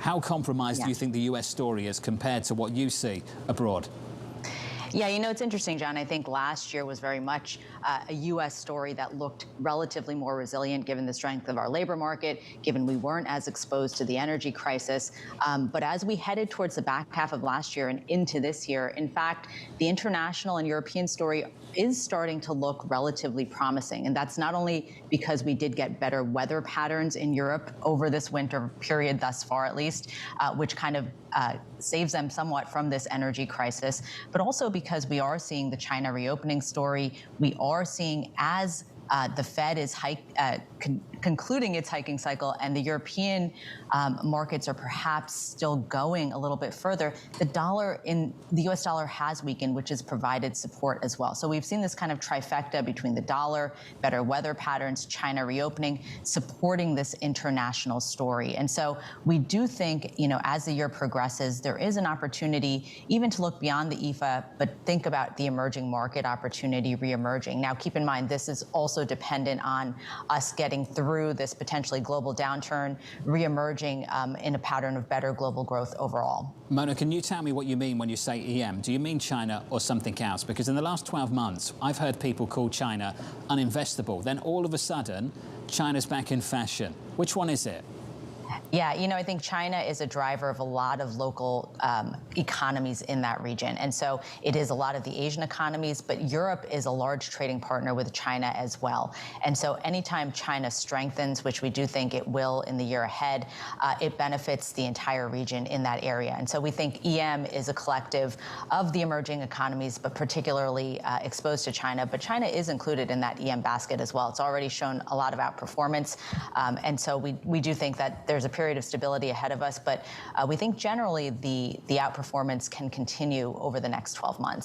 How compromised do you think the US story is compared to what you see abroad? Yeah, it's interesting, John. I think last year was very much a U.S. story that looked relatively more resilient given the strength of our labor market, given we weren't as exposed to the energy crisis. But as we headed towards the back half of last year and into this year, in fact, the international and European story is starting to look relatively promising. And that's not only because we did get better weather patterns in Europe over this winter period thus far, at least, which kind of saves them somewhat from this energy crisis, but also because we are seeing the China reopening story. We are seeing as the Fed is concluding its hiking cycle and the European markets are perhaps still going a little bit further, the US dollar has weakened, which has provided support as well. So we've seen this kind of trifecta between the dollar, better weather patterns, China reopening, supporting this international story. And so we do think, as the year progresses, there is an opportunity even to look beyond the IFA, but think about the emerging market opportunity reemerging. Now, keep in mind, this is also dependent on us getting through this potentially global downturn, reemerging in a pattern of better global growth overall. Mona, can you tell me what you mean when you say EM? Do you mean China or something else? Because in the last 12 months, I've heard people call China uninvestable. Then all of a sudden, China's back in fashion. Which one is it? Yeah, I think China is a driver of a lot of local economies in that region. And so it is a lot of the Asian economies, but Europe is a large trading partner with China as well. And so anytime China strengthens, which we do think it will in the year ahead, it benefits the entire region in that area. And so we think EM is a collective of the emerging economies, but particularly exposed to China. But China is included in that EM basket as well. It's already shown a lot of outperformance. And so we do think that there's a period of stability ahead of us, but we think generally the outperformance can continue over the next 12 months.